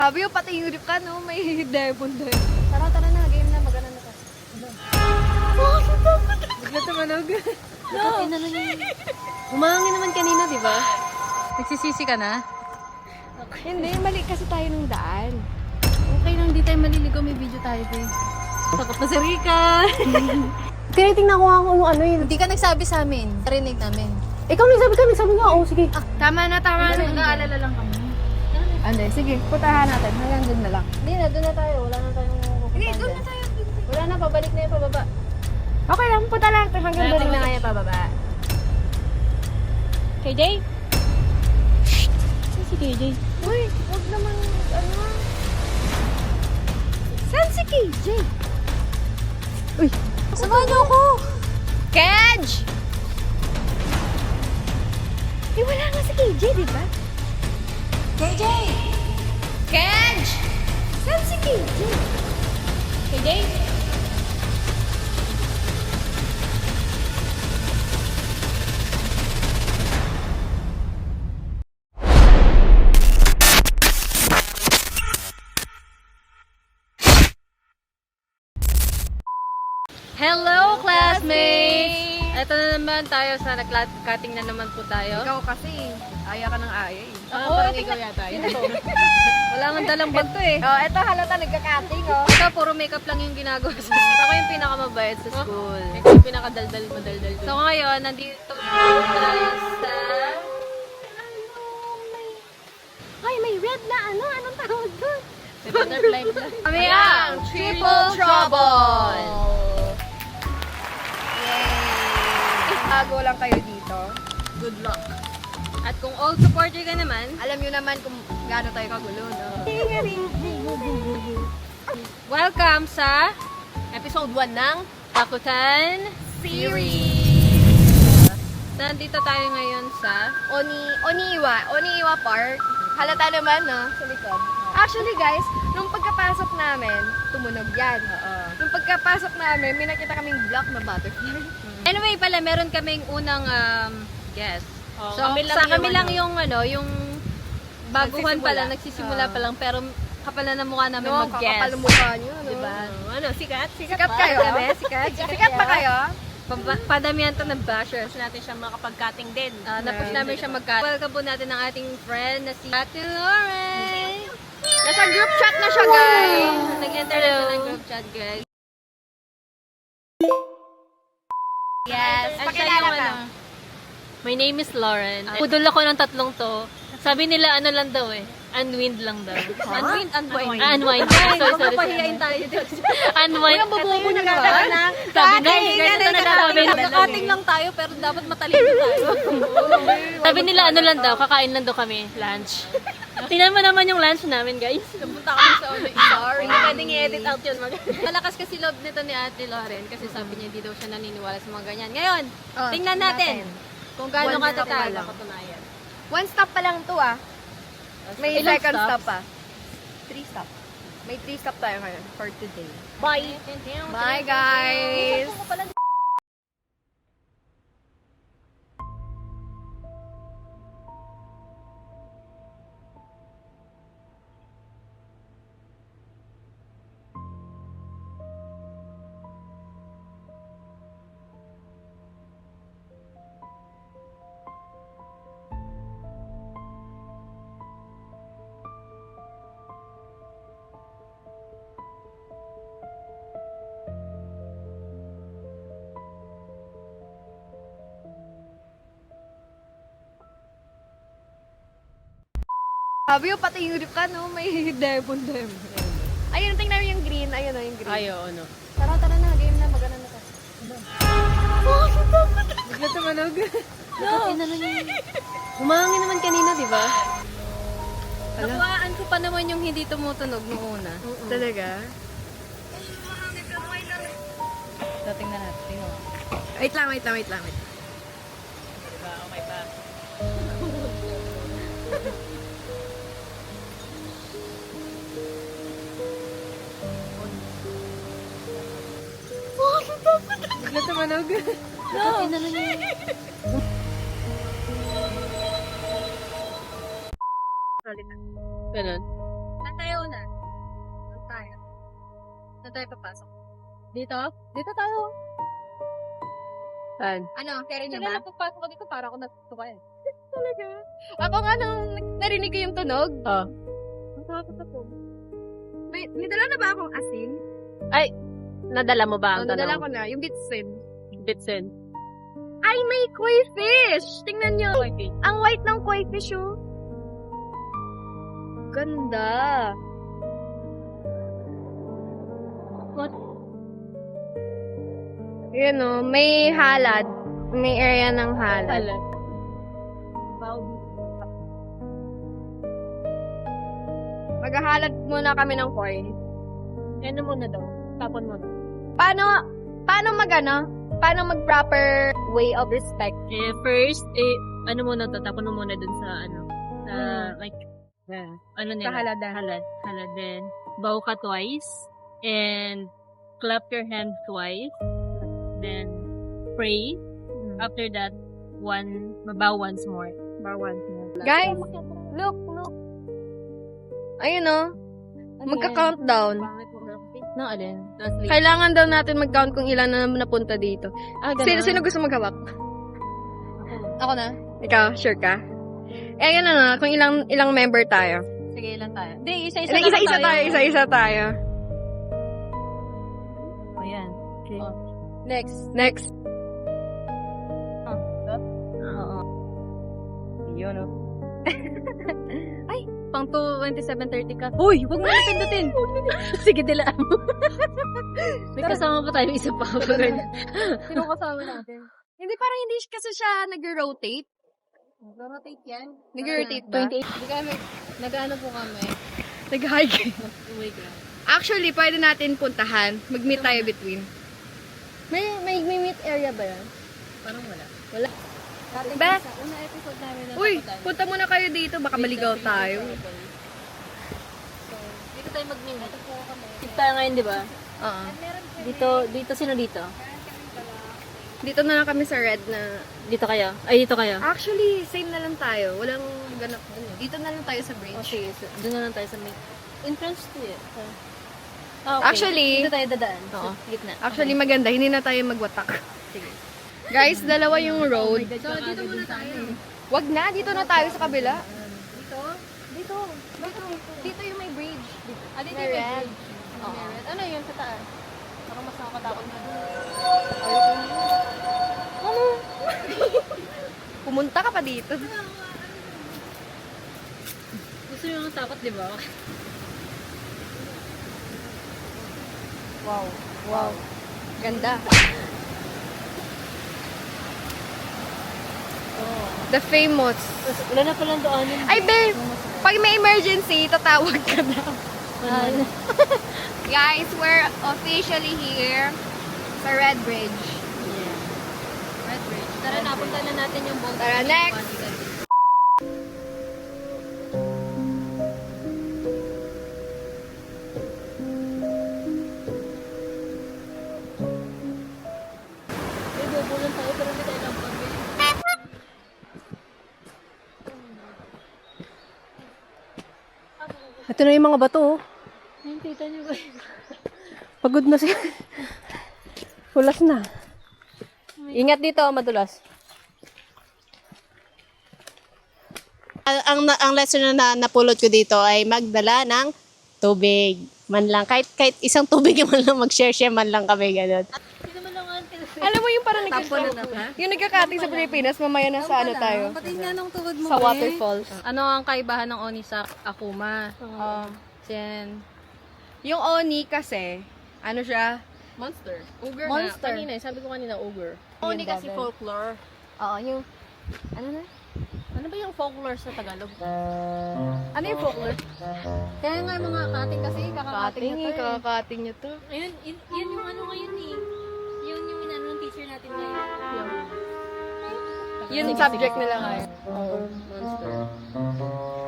Sabi yung pati yung rip ka, no? May diamond doon. Tara na. Game na. Magana na tayo. Bigla tumanog. No! Umangin naman kanina, di ba? Nagsisisi ka na? Hindi, mali kasi tayo ng daan. Okay lang, di tayo maliligo. May video tayo, be. Takot na si Rika. Tinitingnan ko nga kung ano yun. Hindi ka nagsabi sa amin. Narinig namin. Ikaw nagsabi nga, oh sige. Tama na. Nag-aalala lang kami. Hindi, sige. Putahan natin. Hanggang dun na lang. Hindi na, doon na tayo. Wala na tayong pupuntahan. Hindi, dun na tayo. Wala na, pabalik na yung pababa. Okay lang, punta lang. Hanggang dun na nga yung pababa. KJ? Saan si KJ? Uy, huwag naman, ano. Saan si KJ? Uy, Samahan niyo ako! Kedge! Eh, wala nga si KJ, di ba? KJ! Kedge! Saan si KJ? KJ? Hello, classmates! Ito na naman tayo sa nag-cutting na naman po tayo. Ikaw kasi, aya ka ng aya eh. Parang ikaw yata yun. Wala nga dalang bag to eh. Oh, eto halata nagka-cutting oh. Ito, puro makeup lang yung ginagawa sa Ako yung pinakamabait sa school. Ikaw yung pinakadaldal madaldal. So ngayon, nandito tayo sa... Ay, may red na ano? Anong tawag doon? May butterfly na. Kami ang Triple Trouble! Bago lang kayo dito. Good luck. At kung all supporter ka naman, Alam nyo naman kung gaano tayo kagulo, no? welcome sa Episode 1 ng Takutan Series! Nandito tayo ngayon sa... Oniiwa Park. Halata naman, no? Sa likod. Actually, guys, nung pagkapasok namin, tumunog yan. Nung pagkapasok namin, may nakita kaming black na butterfly. Anyway pala, meron kaming unang guest. Oh, So, kami lang yung yung baguhan Nagsisimula. pa lang, nagsisimula pa lang, pero kapala na mukha namin No, mag-guest. kakapal ang mukha nyo, no? Diba? Ano, sikat? Sikat kayo? Sikat? Sikat ba kayo? Padamihan to ng bashers. Natin siya makapag-cutting din. Napush namin siya mag-cut. Welcome po natin ang ating friend na si Ate Lauren. Nasa group chat na siya, guys. Nag-enter na siya ng group chat, guys. Yes, At siya pakilala yung ka. My name is Lauren. Pudol ako ng tatlong to. Sabi nila ano lang daw eh. Unwind lang daw. Unwind. Unwind. Sorry. tayo dito. Unwind. Bububo na ba? Sabi na, nagsasabi na. Nakating lang tayo, pero dapat matalino tayo. Sabi nila ano lang daw, kakain lang daw kami, lunch. Tingnan mo naman yung lunch namin, guys. Punta kami sa ulo. Sorry, hindi pwedeng i-edit out yun. Malakas kasi loob nito ni Ate Lauren kasi sabi niya hindi daw siya naniniwala sa mga ganyan. Ngayon, tingnan natin kung gaano One stop katatalo. pa lang. One stop pa lang to, ah. May Ilang second stops? stop pa. 3 stop. May 3 stop tayo ngayon for today. Bye! Bye, guys! Sabi yung pati yung rip ka, no? May diamond. Ayun, tingnan mo yung green. Ayun, yung green. Ayo, ano. Tara na. Game na. Magana na tayo. Bigla tumanog. No! Umangin naman kanina, di ba? Nakuhaan ko pa naman yung hindi tumutunog noong una. Talaga? So, tingnan natin. Tingnan mo. Wait lang. Okay pa. Bigla tumanog. No! Ganun. Saan tayo Saan tayo papasok? Dito? Dito tayo. Saan? Ano, carry niyo Kaya ba? na papasok ko dito para ako natutuwa eh. Talaga? Ako nga nung narinig ko yung tunog. Oh. Masakit na po. May dala na ba akong asin? Nadala mo ba ang Nadala tanong? ko na. Yung bitsin. Bitsin. Ay, may koi fish! Tingnan nyo. Ang white ng koi fish, oh. Ganda. What? Yun, oh. May halad. May area ng halad. Alam. Maghahalad muna kami ng koi. Ano muna daw? Tapon mo. Paano mag proper way of respect? First, ano muna to? Tapon mo muna dun sa like, ano nila? Sa haladan. Halad. Then, bow ka twice. And, clap your hands twice. Then, pray. After that, bow once more. Guys, look. Ayun, oh. Magka-countdown. No, alin? Kailangan daw natin mag-count kung ilan na napunta dito. Sino gusto maghawak? Ako na? Ikaw, sure ka? Ayun na, kung ilang member tayo. Sige, ilan tayo? Hindi, isa-isa Hindi, isa-isa tayo. Ayan. Okay. Oh. Next. Oo. Yun, oh. Pang 27:30 ka. Uy, wag mo na pindutin. Sige, dilaan mo. May kasama pa tayo isa pa. Sino kasama natin? Hindi, parang hindi kasi siya nag-rotate. Rotate yan. Nag-rotate ba? 28. Hindi kami, nag-ano po kami. Nag-hike. Uwi ka. Actually, pwede natin puntahan. Mag-meet tayo between. May meet area ba yan? Parang wala. Ba? Una episode namin na Uy, punta muna kayo dito. Baka maligaw tayo. So, dito tayo mag-meet. Dito tayo ngayon, di ba? Oo. Dito, sino dito? Dito na lang kami sa red na... Dito kayo? Ay, dito kayo? Actually, same na lang tayo. Walang ganap. Dito na lang tayo sa bridge. O sige, doon na lang tayo sa meet. Entrance to eh. Actually- dito tayo dadaan. Oo. Sa gitna. Actually, maganda. Hindi na tayo magwatak. Sige. Guys, dalawa yung road. So, dito muna tayo. Wag na. Dito na tayo sa kabila. Dito? Dito. Dito yung may bridge. Dito May yung red. bridge. May red. Ano yun sa taas? Parang mas nakakatakot na doon. Ano? Pumunta ka pa dito. Gusto nyo yung takot, di ba? Wow. Ganda. The famous. Wala na palang daanin. Ay, babe! Pag may emergency, tatawag ka na. Guys, we're officially here sa Red Bridge. Red Bridge. Tara, napunta na natin yung boat. Tara, next! May bubulan tayo pero hindi tayo lang kami. Ito na yung mga bato, oh. Ayun, tita niyo ba? Pagod na siya. Pulas na. Ingat dito, madulas. Ang lesson na napulot ko dito ay magdala ng tubig. Man lang, kahit isang tubig man lang, mag-share man lang kami, ganun. Hindi naman lang ang Alam mo yung parang yung nagkakating sa Pilipinas, mamaya na sa ano tayo? Pati nga nung tugod mo. Sa waterfalls. Ano ang kaibahan ng Oni sa Akuma? Sen. Yung Oni kasi, ano siya? Monster. Ogre Monster. Kanina, sabi ko kanina ogre. Oni kasi folklore. Oo, yung... Ano na? Ano ba yung folklore sa Tagalog? Ano yung folklore? Kaya nga yung mga kating kasi, kakakating na to eh. Kakakating nyo to. Ayun, yun yung ano ngayon eh. Yun yung inano ng teacher natin ngayon. Yun yung subject nila ngayon. Monster.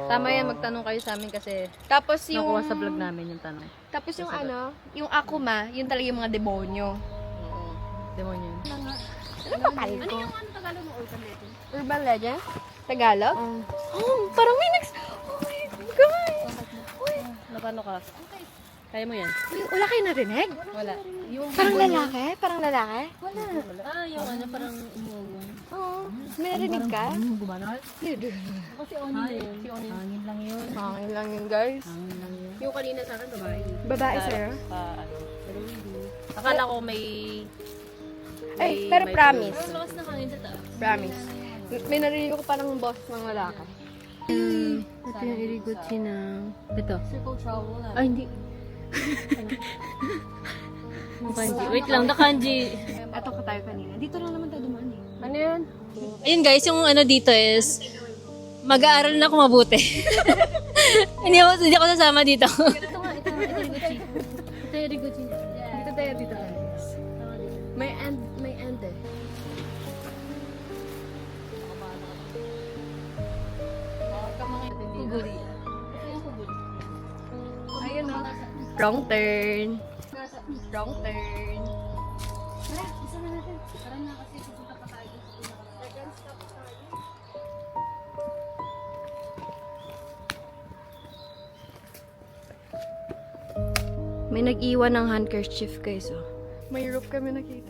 Tama yan, magtanong kayo sa amin kasi Tapos yung... nakuha sa vlog namin yung tanong. Tapos yung ano, yung Akuma, yun talaga yung mga demonyo. Oo. Demonyo yun. Ano pa pala Ano yung ano Tagalog mo? Urban legend? Urban Legend? Tagalog? Oh, parang may next... Oh my God! Napano ka? Kaya mo yan. Wala kayo narinig? Wala. Yung Parang lalaki? Parang lalaki? yung ano, parang umuwan. Oo. May narinig ka? Gumanon? Kasi onin yun. Si onin. Hangin lang yun. Hangin lang yun, guys. Hangin lang yun. Yung kanina sa akin, babae. Babae sa'yo? Ano. Pero hindi. Akala ko may... Ay, pero promise. Pero lakas na hangin sa taas. Promise. May narinig ko parang boss ng lalaki. Ito yung irigotsi ng... Ito. Circle travel na. Ay, hindi. Kanji. Wait lang, the kanji. Ito ka tayo kanina. Dito lang naman tayo dumaan eh. Ano yun? Ayun guys, yung ano dito is mag-aaral na ako mabuti. hindi ako sasama dito. Ito nga, ito Riguchi. Ito yung Riguchi niya. Dito tayo, dito tayo. May end eh. Kuguri. Ito yung kuguri. Ayun o. Wrong turn. Wrong turn. Tara, isa na natin. Tara na kasi pupunta pa tayo. May nag-iwan ng handkerchief guys oh. May rope kami nakita.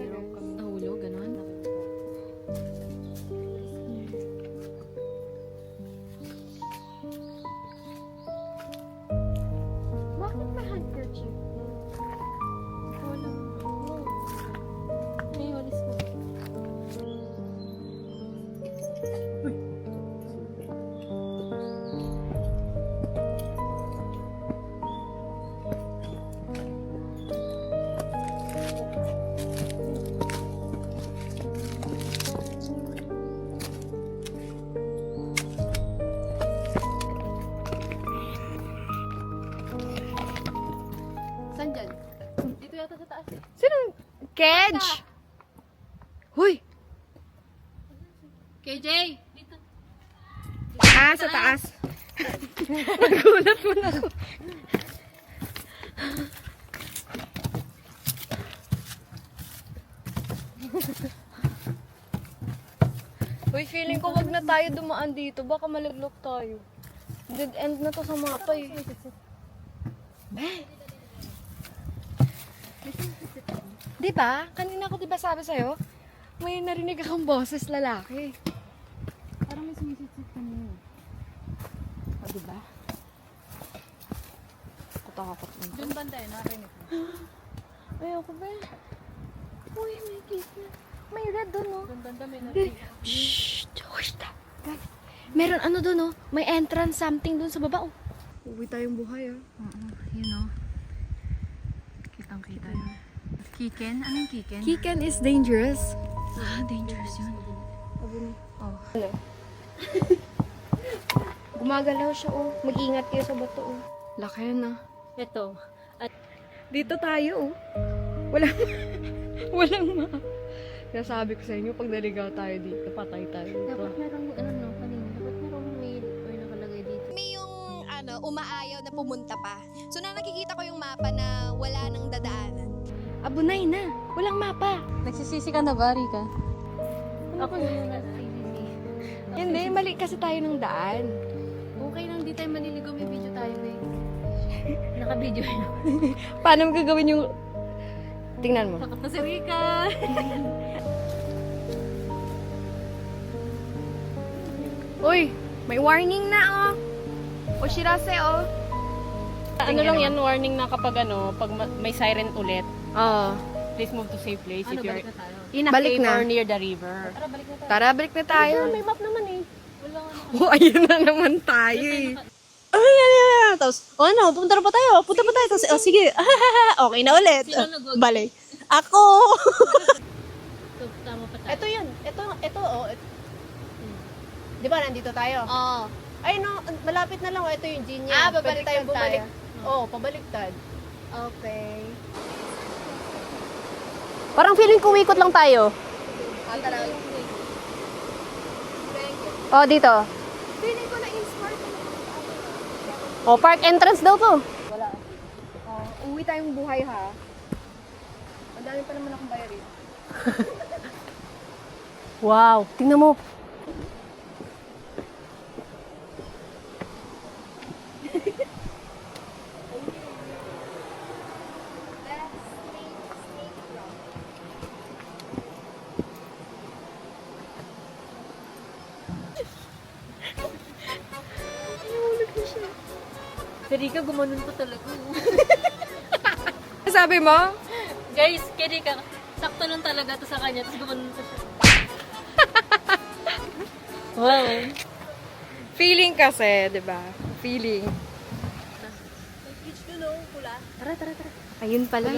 Nahulog, gano'n. Bakit may handkerchief? May walis ko. Saan dyan? Dito yata sa taas eh. Sino? Kedge! Huy! KJ! Dito. Ah, sa taas. Nagulat mo na ako. Uy, feeling ko wag na tayo dumaan dito. Baka malaglok tayo. Dead end na to sa mapa eh. Di ba? Kanina ko di ba sabi sa'yo? May narinig akong boses lalaki. Parang may sumisit-sit kanina. O, di ba? Kutakot lang. Doon banda eh, narinig ko. Ayoko ba? Uy, may cake na. May red doon, no? Doon banda may narinig. Shh! Hush! Guys, meron ano doon, no? May entrance something doon sa baba, oh. Uwi tayong buhay, ah. Yun o. Kitang-kita yun. Kiken? Ano yung kiken? Kiken is dangerous. Ah, dangerous yun. Oh. Ano? Gumagalaw siya, oh. Mag-ingat kayo sa bato, oh. Laki na. Ito. Dito tayo, oh. Walang, walang Nasabi ko sa inyo, pag naligaw tayo dito, patay tayo dito. Dapat merong, ano no, kanina. Dapat merong may nakalagay dito. May yung umaayaw na pumunta pa. So na nakikita ko yung mapa na wala nang dadaanan. Abunay na. Walang mapa. Nagsisisi ka na ba, Rika? Ako yung nasa CCC. Hindi, mali kasi tayo ng daan. Okay lang, di tayo maniligaw. May video tayo eh. Naka-video yun. Paano mo gagawin yung... Tingnan mo. Takot na si Rika. Uy, may warning na, oh. O Shirase, oh. Ano lang yan, warning na kapag pag may siren ulit, Oo. please move to safe place Ano, if you're balik na tayo? in a Balik cave na. or near the river. Tara, balik na tayo. Tara, balik na tayo. May map naman eh. Wala nga na. Oh, ayun na naman tayo, eh. Ay, tapos, punta na pa tayo. Punta pa tayo. Tapos, sige. Okay na ulit. Sino nag-wag? Balik. Ako! So, tama pa tayo. Ito yun. Ito, oh. Di ba, nandito tayo? Oo. Ay, no, malapit na lang. Oh. Ito yung gin Ah, niya. Pwede babaliktad tayong bumalik. tayo. Oo, pabaliktad. Okay. Parang feeling ko ikot lang tayo. Tara. Oh, dito. Feeling ko na-inspire ko. Oh, park entrance daw to. Oh, uwi tayong buhay, ha? Ang dami pa naman akong bayarin. Wow, tingnan mo. Rika, gumanon pa talaga. Sabi mo? Guys, kay Rika, sakto lang talaga to sa kanya, tapos gumanon pa siya. Wow. Feeling kasi, di ba? Feeling. Tara, tara, tara. Ayun pala.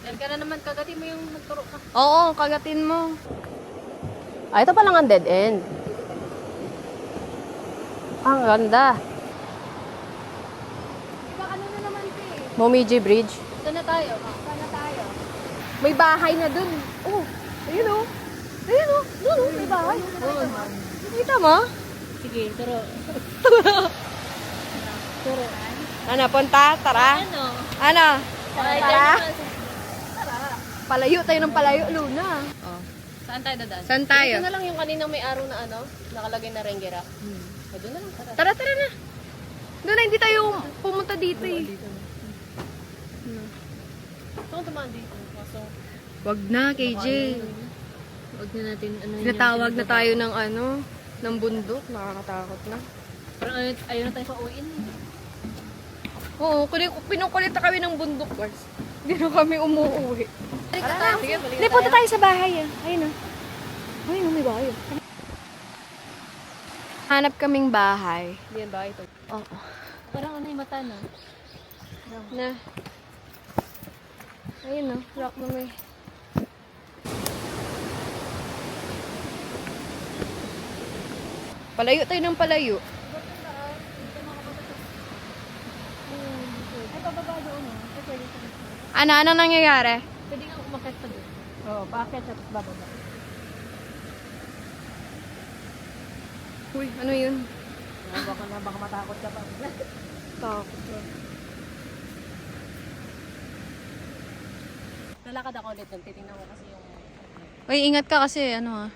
Yan ka na naman, kagatin mo yung nagturo ka. Oo, kagatin mo. Ah, ito pa lang ang dead end. Ang ganda. Diba ano na naman ito eh? Momiji Bridge. Doon na tayo. Sana tayo. May bahay na dun. Oh, ayun oh. Ayun oh. Dun oh, may bahay. Kita mo? Sige, turo. Ano, punta? Tara. Ano? Ano? Ay, Tara. dyan naman. Palayo tayo ng palayo, Luna. Oh. Saan tayo dadaan? Saan tayo? Ito na lang yung kaninang may araw na ano, nakalagay na Rengera. Doon na lang, tara. Tara, tara na. Doon na, hindi tayo pumunta dito eh. Saan tumaan dito? Kaso, Wag na, KJ. Huwag na natin, ano yun. Natawag na tayo ng ano, ng bundok. Nakakatakot na. Parang ayaw na tayo pa-uwiin. Oo, pinukulit na kami ng bundok, guys. Hindi na kami umuwi. Tara na. Sige, Hindi, punta tayo sa bahay ah. Ayun ah. Ayun, may bahay ah. Hanap kaming bahay. hindi yan ba ito? Oo. Parang ano yung mata na. Na. Ayun ah, rock na may. Palayo tayo ng palayo. Ano nangyayari? Pwede nga umakit pa doon. Oo, paakyat siya, tapos bababa. Uy, ano yun? Baka matakot ka pa. Takot. Lalakad ako ulit doon, titingnan ko kasi yung... Uy, ingat ka kasi, ano ah.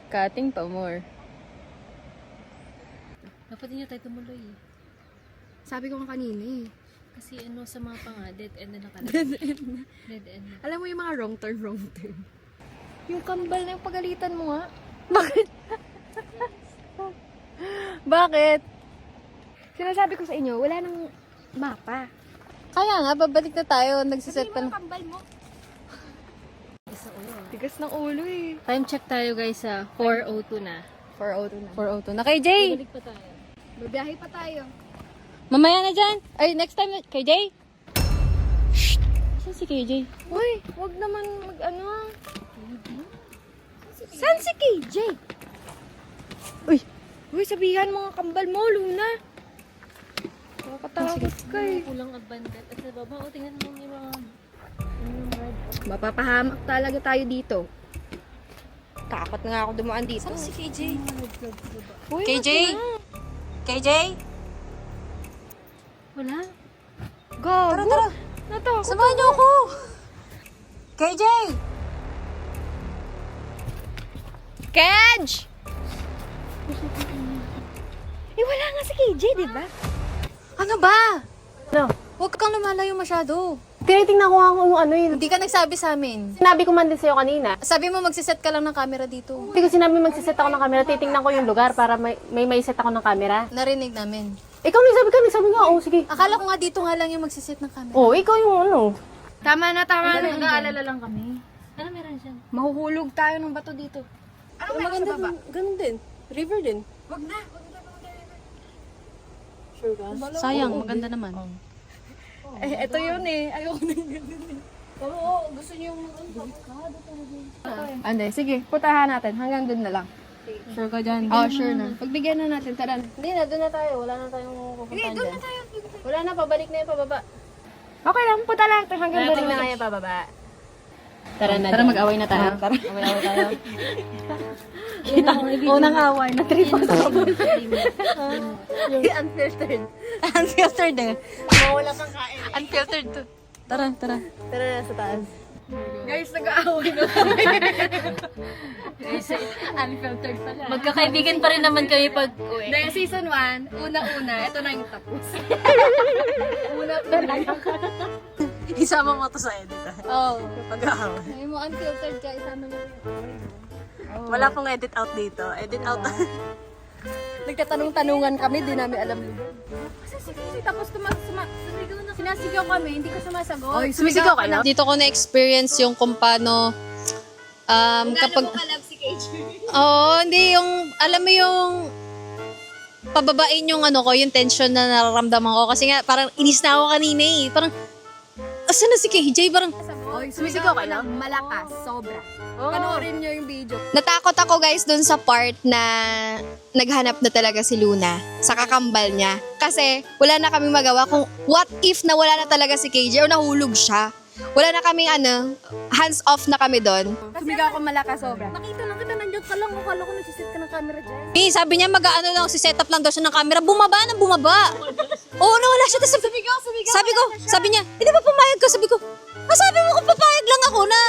Cutting pa more. Dapat hindi na tayo tumuloy. Sabi ko nga kanina eh. Kasi ano sa mga panga, dead end na nakalagay. Dead end na. Alam mo yung mga wrong turn. Yung kambal na yung pagalitan mo nga. Bakit? Bakit? Sinasabi ko sa inyo, wala nang mapa. Kaya nga, babalik na tayo, nagsiset pa lang. Kambal mo. Tigas ng ulo eh. Time check tayo guys sa 4:02 na. 4:02 na. 4:02 na. Kay Jay! Balik pa tayo. Babiyahe pa tayo. Mamaya na dyan! Ay, next time na. Kay Jay! Shh! Saan si KJ? Uy, wag naman mag-ano ah. Saan si KJ? Uy, sabihan mo nga kambal mo, Luna. Nakakatakot ka eh. Kulang abundant. At sa baba, o tingnan mo yung mga... Mapapahamak talaga tayo dito. Takot na nga ako dumaan dito. Saan si KJ? Uy, KJ? wag na. KJ? Wala. Gago. Tara. Natakot. Samahan niyo ako! KJ! Kedge! Eh, wala nga si KJ, di ba? Ano ba? No. Huwag kang lumalayo masyado. Tinitingnan ko nga kung ano yun. Hindi ka nagsabi sa amin. Sinabi ko man din sa'yo kanina. Sabi mo magsiset ka lang ng camera dito. Hindi ko sinabi magsiset ako ng camera. Titingnan ko yung lugar para may set ako ng camera. Narinig namin. Ikaw nagsabi nga, oh sige. Akala ko nga dito nga lang yung magsiset ng camera. Oh, ikaw yung ano. Tama na. Nag-aalala lang kami. Ano meron dyan? Mahuhulog tayo ng bato dito. Ano maganda sa baba? Ganun din. River din. Wag na. Sure ka? Sayang, maganda naman. Eh, ito yun eh. Ayoko na ganun eh. Oo, gusto niyo yung Ande, sige. Putahan natin. Hanggang dun na lang. Sure ka dyan? Oh, sure na. Pagbigyan na natin. Tara na. Hindi na, doon na tayo. Wala na tayong pupuntahan dyan. Wala na, pabalik na yung pababa. Okay lang. Punta lang. Hanggang dun Balik na na nga yung pababa. Tara na. Tara, mag-away na tayo. Tara. Away tayo. Unang away na tripa sa Unfiltered. Unfiltered eh. Mawala kang kain. Unfiltered to. Tara, tara. Tara na sa taas. Guys, nag-aaway na kami. Unfiltered pala. Magkakaibigan pa rin naman kayo pag uwi. Dahil season 1, una-una, ito na yung tapos. Una-una. Isama mo to sa edit. Oh. Pag-aaway. Ay mo unfiltered ka, isama mo yun. Wala pong edit out dito. Edit out. Nagtatanong-tanungan kami, di namin alam. Tapos sinasigaw kami, hindi ka sumasagot. Oy, sumisigaw ka na. Dito ko na-experience yung kung paano kapag... Oo, hindi yung, alam mo yung pababain yung ano ko, yung tension na nararamdaman ko. Kasi nga, parang inis na ako kanina eh. Parang, asan na si KJ? Parang, Oy, sumisigaw ka na. Malakas, sobra. Panoorin niyo yung video. Natakot ako guys dun sa part na naghanap na talaga si Luna sa kakambal niya. Kasi wala na kaming magawa kung what if na wala na talaga si KJ o nahulog siya. Wala na kaming hands off na kami doon. Sumigaw ako malakas, sobra. Nakita lang kita, nandiyan ka lang. Akala ko nagsisit ka ng camera dyan. eh, sabi niya mag-ano lang, si setup lang daw siya ng camera. Bumaba na bumaba. Oo, nawala siya. Tapos sabi niya, hindi ba pumayag ka? Sabi ko, sabi mo kung papayag lang ako na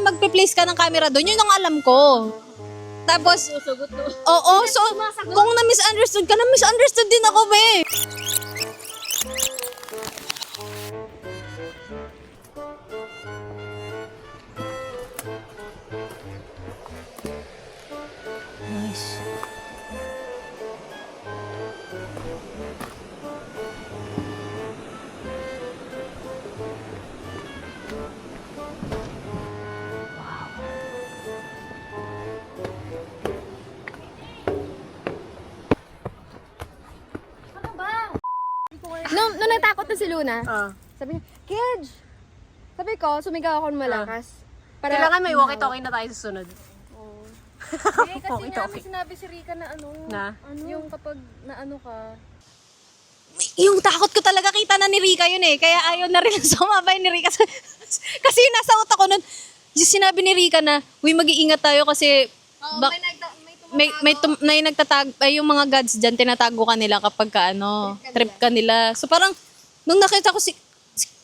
magpe-place ka ng camera doon. Yun ang alam ko. Tapos, oo, so, kung na-misunderstood ka, na-misunderstood din ako, be. Nung natakot na si Luna, sabi niya, Kedge! Sabi ko, sumigaw ako ng malakas. Kailangan may walkie-talkie na tayo susunod. Kasi nga may sinabi si Rika na yung kapag naano ka, Yung takot ko talaga kita na ni Rika yun eh. Kaya ayaw na rin sumabay ni Rika. Kasi yung nasa utak ko nun, yung sinabi ni Rika na, uy, mag-iingat tayo kasi may nagtatag, ay yung mga gods dyan, tinatago ka nila kapag ka, trip ka nila. So parang, nung nakita ko si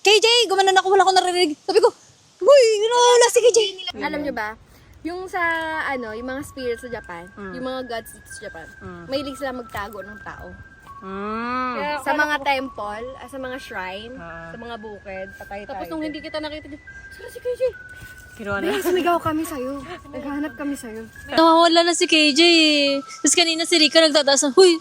KJ, gumanon ako, wala ko naririnig. Sabi ko, uy, wala si KJ. Alam niyo ba, yung sa, yung mga spirits sa Japan, yung mga gods dito sa Japan, mahilig sila magtago ng tao. Kaya, sa mga temple, sa mga shrine, sa mga bukid, patay tayo. tapos nung hindi kita nakita, saan si KJ? Sumigaw kami sa'yo. Naghahanap kami sa'yo. Nawawala na si KJ eh. Tapos kanina si Rika nagtataas ng, huy,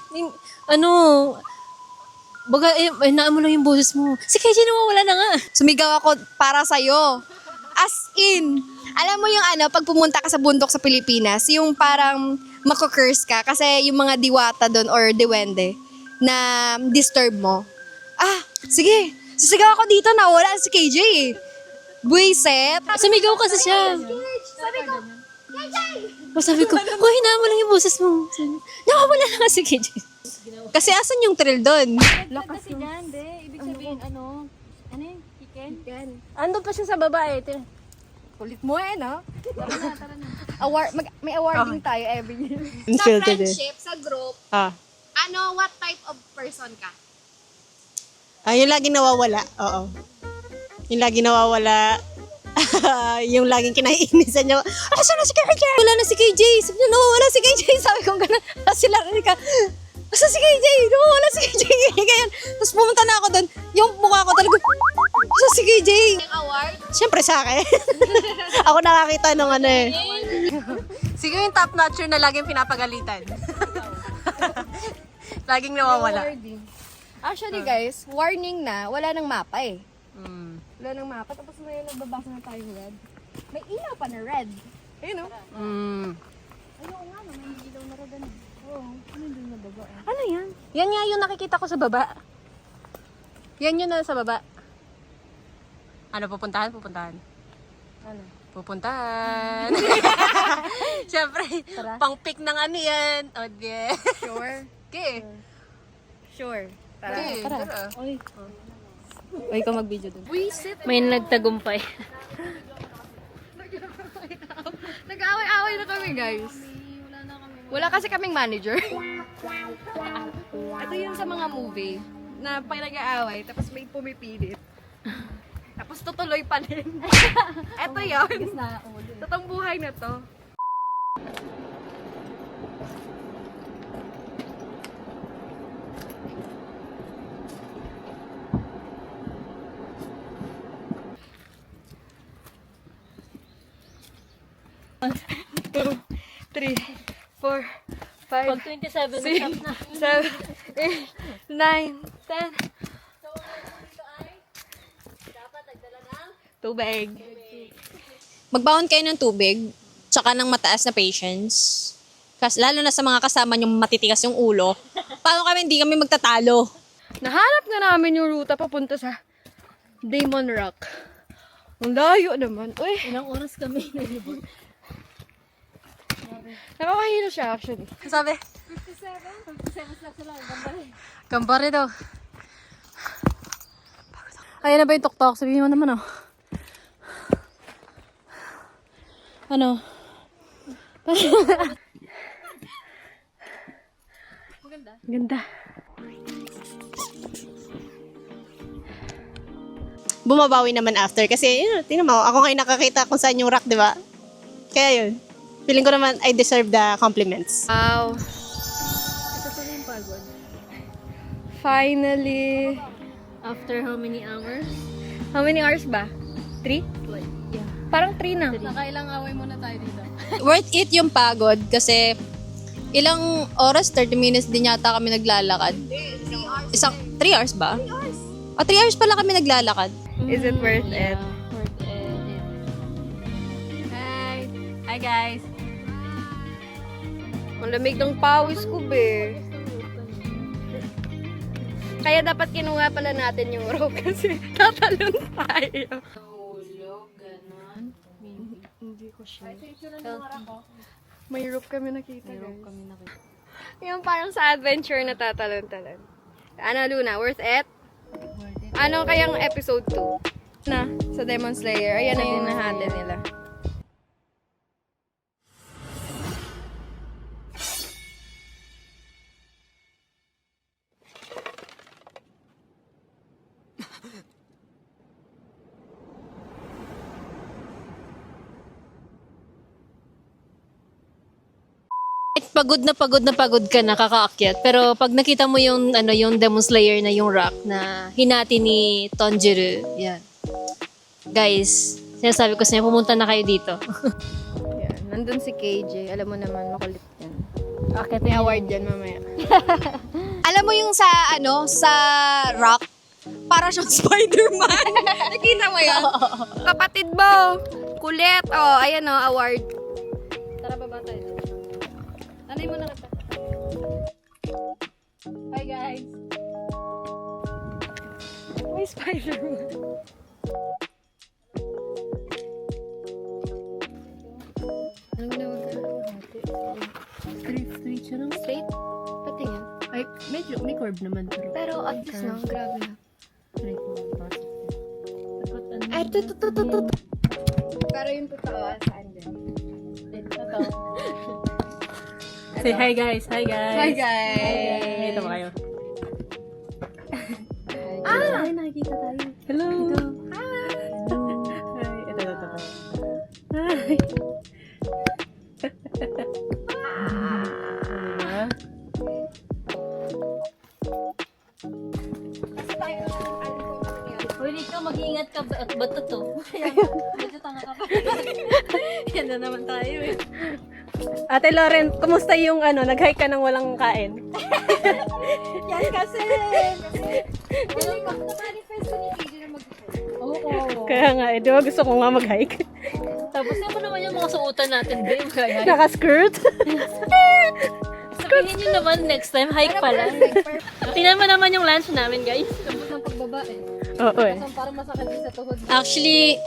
baga, naan mo lang yung boses mo. Si KJ nawawala na nga. Sumigaw ako para sa'yo. As in, alam mo yung pag pumunta ka sa bundok sa Pilipinas, yung parang mako-curse ka kasi yung mga diwata doon or diwende na disturb mo. Sige, sisigaw ako dito na wala si KJ eh. Buiset. Sumigaw kasi siya. Sabi ko, huy, naan mo lang yung boses mo. Nawawala na nga si KJ. Kasi asan yung thrill doon? Kasi dyan, ibig sabihin, ano yung chicken? Andun pa siya sa babae. Kulit mo no? May awarding tayo every year. Sa friendship, sa group, what type of person ka? Yung laging nawawala. Oo. Yung laging nawawala. Yung laging kinaiinisan niya. Asan na si KJ? Wala na si KJ. Sabi niya, nawawala si KJ. Sabi ko gano'n. Sila rin ka. Asan si KJ? Nawawala si KJ. Ganyan. Tapos pumunta na ako doon. Yung mukha ko talaga. Asan si KJ? Award? Siyempre sa akin. Ako nakakita nung Sige yung top notcher na laging pinapagalitan. Laging nawawala. Actually guys, warning na, wala nang mapa eh. Wala nang mapa, tapos may nagbabasa na tayo red. May ilaw pa na red. Ayun o. Ayoko nga, may ilaw na rin. Oo, ano yung nababa? Ano yan? Yan nga yung nakikita ko sa baba. Yan yun na sa baba. Ano, pupuntahan? Ano? Pupuntahan. Siyempre, pang-pick ng yan. O, yeah. Sure? Okay. Sure. Tara. Okay, tara. O, ikaw mag-video dun. May nagtagumpay. Nag-away-away na kami guys. Wala kasi kaming manager. Ito yun sa mga movie na pag nag-aaway, tapos may pumipilit. Tapos tutuloy tuloy pa din. Eto yun. Totoong buhay na to. Two, three, 4, 5, Pag 27 na na. 7, 8, 9, 10. Tubig. Magbaon kayo ng tubig, tsaka ng mataas na patience. Kasi lalo na sa mga kasama yung matitigas yung ulo. Paano kami hindi kami magtatalo? Nahanap nga namin yung ruta papunta sa Damon Rock. Ang layo naman. Uy, Ilang oras kami nalibot. nakakahilo siya actually. Sabi? 57 lang, gambari. Gambari daw. Ayan na ba yung tok-tok? Sabihin mo naman, oh. Ano? Ganda. Bumabawi naman after kasi yun, tingnan mo, ako ngayon nakakita kung saan yung rock, di ba? Kaya yun. Feeling ko naman I deserve the compliments. Wow. Finally. After how many hours? How many hours ba? 3? Yeah. Parang 3 na. Nakailang away muna tayo dito. Worth it yung pagod kasi ilang oras, 30 minutes din yata kami naglalakad. 3 hours ba? 3 hours. 3 hours pala kami naglalakad. Is it worth it? Worth it. Hi! Hi, guys! Ang lamig ng pawis ko, be. Kaya dapat kinuha pala natin yung rope kasi tatalon tayo. Hulog, ganon. Hindi ko sure. May rope kami nakita, guys. Kami nakita. Yung parang sa adventure na tatalon-talon. Ano, Luna? Worth it? Ano kayang episode 2? Na, sa Demon Slayer. Ayan na yung nahate nila. Pagod ka na kakaakyat. Pero pag nakita mo yung yung Demon Slayer na yung rock na hinati ni Tanjiro, yan. Guys, sinasabi ko sa inyo, pumunta na kayo dito. Ayan. Nandun si KJ. Alam mo naman, makulit yan. Akit May award yan mamaya. Alam mo yung sa rock, para siyang Spider-Man. Nakita mo yun? Kapatid mo! Kulit! Oh, ayan oh, award. Tara, baba tayo. Nanay mo na kita. Hi, guys. May Spider-Man. Anong ginawag ka? Straight siya lang. Straight? Pati yan. Ay, medyo, may curve naman. Pero at least no, grabe na. Straight mo. Ay, to. Pero yung totoo, saan dyan? Say hi guys. Hi guys. Hi, guys! Ito ba kayo? Ah! Ay, nakikita tayo. Hello. Hi. Ito. Hi. Uy, ikaw mag-iingat ka ba? At bato to? Medyo tanga ka pa. Yan na naman tayo eh. Ate Lauren, kumusta yung nag-hike ka nang walang kain? Yan kasi! Na-manifest ko ni KJ na mag-hike. Oo. Kaya nga, di ba gusto ko nga mag-hike? Tapos naman naman yung mga suotan natin, babe. Kaya, Naka-skirt? sabihin nyo naman next time, hike pala. Tingnan mo naman yung lunch namin, guys. Lambot ng pagbaba eh. Oo eh. Parang masakit din sa tuhod. Actually,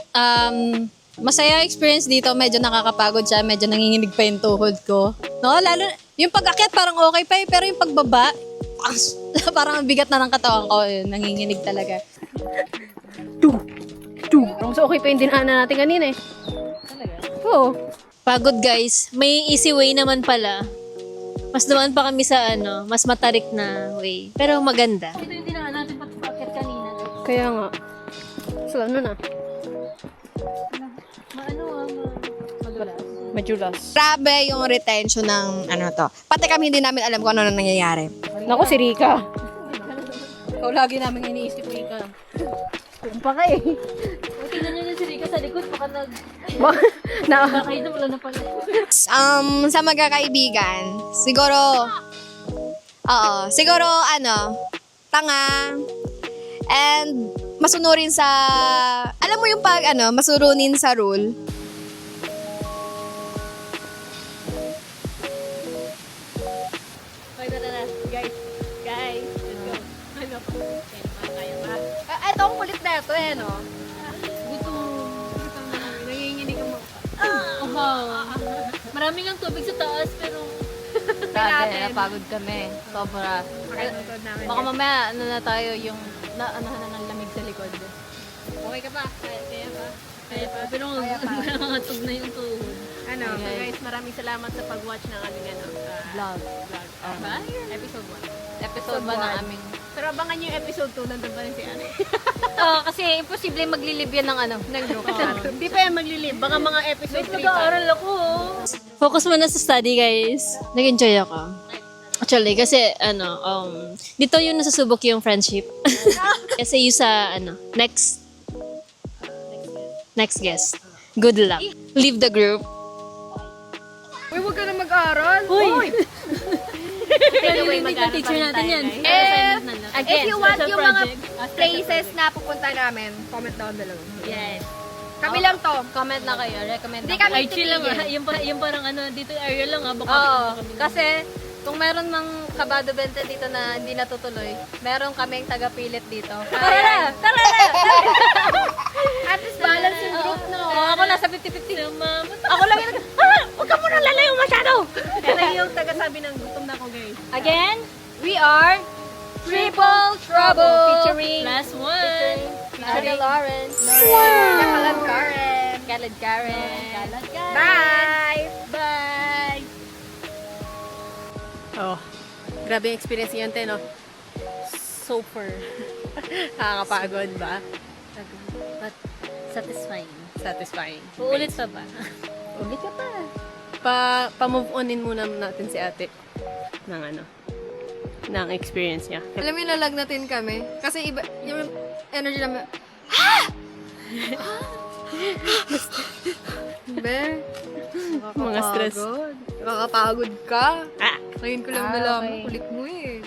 masaya experience dito. Medyo nakakapagod siya. Medyo nanginginig pa yung tuhod ko. No, lalo, yung pag-akyat parang okay pa eh. Pero yung pagbaba, parang ang bigat na ng katawan ko. Yun, nanginginig talaga. Parang so okay pa yung dinaanan natin kanina eh. Oo. Pagod, guys. May easy way naman pala. Mas dumaan pa kami sa mas matarik na way. Pero maganda. Ito yung dinaan natin pati paket kanina. Kaya nga. So ano na? Majulas. Grabe yung retention ng ano to. Pati kami hindi namin alam kung ano nang nangyayari. Naku, si Rika. Ikaw lagi namin iniisip, Rika. Kumpa ka eh. Tingnan nyo na si Rika sa likod, baka Nakakain na wala na pala. Sa magkakaibigan, siguro tanga, and masunurin sa, alam mo yung masunurin sa rule. Okay, tara na. Guys, let's go. Ano? Kaya ba? Ito ang kulit na ito eh, no? Nanginginig ang mga... Maraming ang tubig sa taas, pero Grabe, napagod kami. Sobra. Baka mamaya, tayo yung naanahan na ng lamig sa likod. Okay ka pa? Kaya pa? pero nangangatog na yung tuhod. So guys, maraming salamat sa pag-watch ng aming vlog. Episode 1. Episode 1 ng aming... Pero abangan nyo yung episode 2, nandun pa rin si Ate. Kasi imposible maglilib yan ng group. Hindi pa yan maglilib. Baka mga episode 3 pa. Nag-aaral ako. Focus muna sa study, guys. Nag-enjoy ako. Actually, kasi, dito yung nasusubok yung friendship. Kasi yung sa, next guest. Good luck. Leave the group. Uy, huwag ka na mag-aral. Uy! Anyway, Yung teacher natin yan. If you want yung mga places na pupunta namin, comment down below. Yes. Kami lang to. Comment na kayo. Recommend Hindi na kami Ay, chill lang titigil. Yung parang dito area lang baka Oo. kami lang. Kasi, kung meron mang kabado bente dito na hindi natutuloy, meron kaming taga-pilit dito. Tara na! At least balance yung group, no? Ako nasa 50-50. Ako lang yung huwag ka muna lalayo masyado! Pero yung taga-sabi ng gutom na ako, guys. Again, We are Triple Trouble! Featuring last one. Featuring Lawrence. Kalad Karen. Kalad Karen. Bye! Bye! Oh, grabe yung experience yun, te, no? Super. Nakakapagod ba? But satisfying. Satisfying. Uulit pa ba? Ulit ka pa. Pa-move onin muna natin si ate ng experience niya. Alam mo, nalagnatin kami. Kasi iba, yung energy namin, Be, Mga stress. nakakapagod ka. Ngayon ko lang nalaman, kulit mo eh.